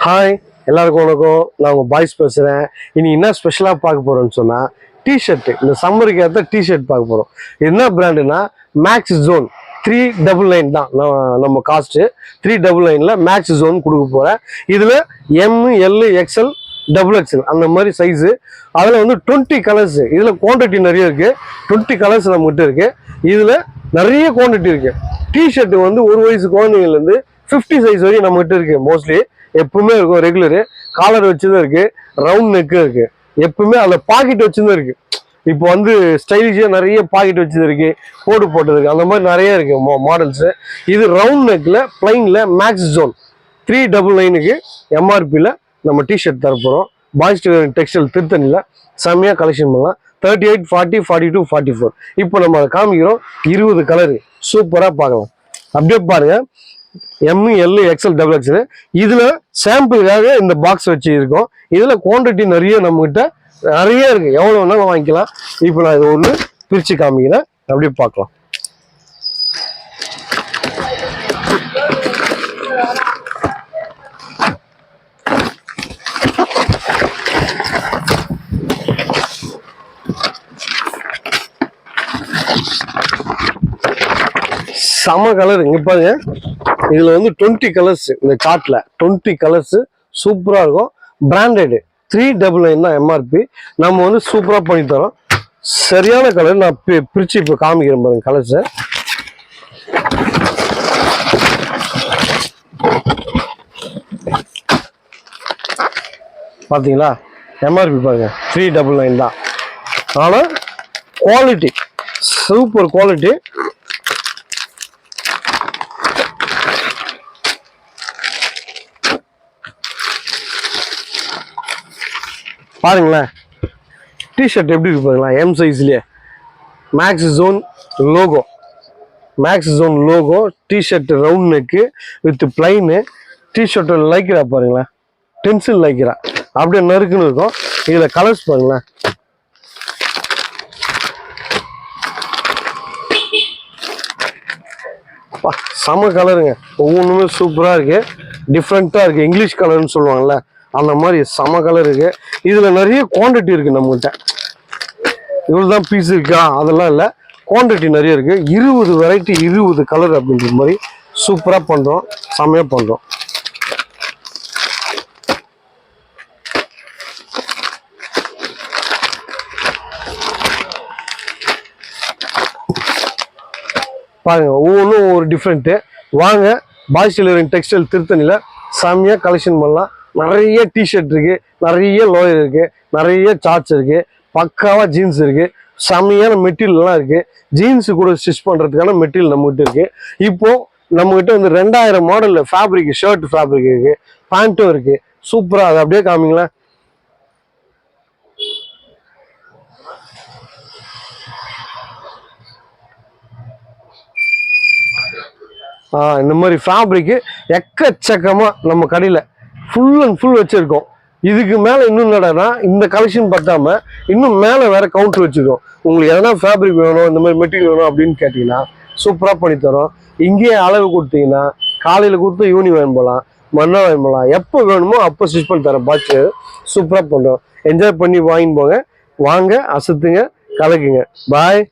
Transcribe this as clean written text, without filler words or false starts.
Hi எல்லாருக்கும் வணக்கம். நான் உங்கள் பாய்ஸ் பேசுகிறேன். இன்னைக்கு என்ன ஸ்பெஷலாக பார்க்க போகிறோன்னு சொன்னால் டிஷர்ட்டு, இந்த சம்மருக்கு ஏற்ற டிஷர்ட் பார்க்க போகிறோம். என்ன பிராண்டுனா மேக்ஸ் ஜோன் 399 தான் நம்ம காஸ்ட்டு. 399 மேக்ஸ் ஜோன் கொடுக்க போகிறேன். இதில் ML XL XXL அந்த மாதிரி சைஸு. அதில் வந்து 20 கலர்ஸு. இதில் குவான்டிட்டி நிறைய இருக்குது. 20 கலர்ஸ் நம்மகிட்ட இருக்குது. இதில் நிறைய குவான்டிட்டி இருக்குது. டிஷர்ட்டு வந்து ஒரு வயசு குழந்தைங்கலேருந்து 50 சைஸ் வரையும் நம்மகிட்ட இருக்குது. மோஸ்ட்லி எப்பவுமே இருக்கும். ரெகுலரு காலர் வச்சுதான் இருக்கு, ரவுண்ட் நெக்கு இருக்கு. எப்பவுமே அதில் பாக்கெட் வச்சுதான் இருக்கு. இப்போ வந்து ஸ்டைலிஷா நிறைய பாக்கெட் வச்சது இருக்கு, கோடு போட்டது இருக்கு, அந்த மாதிரி நிறைய இருக்கு மாடல்ஸ். இது ரவுண்ட் நெக்ல பிளைன்ல மேக்ஸ் ஜோன் 399க்கு MRPல நம்ம டிஷர்ட் தரப்போறோம். பாய்ஸ் டெக்ஸ்டைல் திருத்தணியில செம்மையா கலெக்ஷன் பண்ணலாம். 38, 40, 42, 44. இப்போ நம்ம அதை காமிக்கிறோம். 20 கலரு சூப்பரா பார்க்கலாம். அப்படியே பாருங்க. ML XL XXL. இதுல சாம்பிளுக்காக இந்த பாக்ஸ் வச்சு இருக்கோம். இதுல குவான்டிட்டி நிறைய நம்ம கிட்ட நிறைய இருக்கு, எவ்வளவு வேணாலும் வாங்கிக்கலாம். இப்போ நான் இது ஒண்ணு பிரிச்சு காமிக்கிறேன், அப்படியே பார்க்கலாம். சம கலர் இங்க பாருங்க. இதுல வந்து 20 கலர்ஸ், இந்த சார்ட்ல 20 கலர்ஸ் சூப்பரா இருக்கும். பிராண்டட் 399 தான் MRP. நம்ம வந்து சூப்பரா பண்ணி தரோம். சரியான கலர். நான் பிரிச்சு இப்போ காமிக்கிறேன் பாருங்க கலர்ஸ். பாத்தீங்களா? MRP பாருங்க 399 தான். ஆனா குவாலிட்டி சூப்பர் குவாலிட்டி. பாருங்களேன் டிஷர்ட் எப்படி இருக்கு பாருங்களா. M சைஸ்லயே max zone logo, max zone logo. T-shirt round neck with plain. T-shirt லைக்கிறா பாருங்களேன், டென்சில் லைக்கிறா, அப்படியே நறுக்குன்னு இருக்கும். இதுல கலர்ஸ் பாருங்களேன். செம கலருங்க. ஒவ்வொன்றுமே சூப்பரா இருக்கு, டிஃப்ரெண்டா இருக்கு. இங்கிலீஷ் கலர்னு சொல்லுவாங்கல்ல, அந்த மாதிரி செம கலர் இருக்கு. இதுல நிறைய குவான்டிட்டி இருக்கு நம்மகிட்ட. இவ்வளவுதான் பீஸ் இருக்கா அதெல்லாம் இல்ல, குவான்டிட்டி நிறைய இருக்கு. 20 வெரைட்டி 20 கலர் அப்படின்ற மாதிரி சூப்பரா பண்றோம், செமையா பண்றோம். பாருங்க ஒவ்வொன்றும் ஒரு டிஃப்ரெண்ட்டு. வாங்க பாய்ஸ் டெக்ஸ்டைல் திருத்தணியில செம்மையா கலெக்ஷன் பண்ணலாம். நிறைய டிஷர்ட் இருக்கு, நிறைய லோயர் இருக்கு, நிறைய சார்ட்ஸ் இருக்கு, பக்காவா ஜீன்ஸ் இருக்கு, செம்மையான மெட்டீரியல்லாம் இருக்கு. ஜீன்ஸ் கூட ஸ்டிச் பண்றதுக்கான மெட்டீரியல் நம்ம கிட்ட இருக்கு. இப்போ நம்ம கிட்ட வந்து 2000 மாடல்ல ஃபேப்ரிக், ஷர்ட் ஃபேப்ரிக் இருக்கு, பேண்ட்டும் இருக்கு. சூப்பரா. அதை அப்படியே காமிங்களா. இந்த மாதிரி ஃபேப்ரிக் எக்கச்சக்கமா நம்ம கடையில ஃபுல் அண்ட் ஃபுல் வச்சிருக்கோம். இதுக்கு மேல இன்னும் என்னடா, இந்த கலெக்ஷன் பத்தாம இன்னும் மேல வேற கவுண்டர் வச்சிருக்கோம். உங்களுக்கு எதனா ஃபேப்ரிக் வேணும், இந்த மாதிரி மெட்டீரியல் வேணும் அப்படின்னு கேட்டீங்கன்னா சூப்பரா பண்ணி தரோம். இங்கேயே அளவு கொடுத்தீங்கன்னா காலையில கொடுத்து ஈவினிங் வாங்கி போகலாம், மண்ணா வாங்கி போகலாம். எப்போ வேணுமோ அப்போ ஸ்டிச் பண்ணி தரேன். பாட்சு சூப்பரா பண்றோம். என்ஜாய் பண்ணி வாங்கின்னு போங்க. வாங்க, அசத்துங்க, கலக்குங்க. பாய்.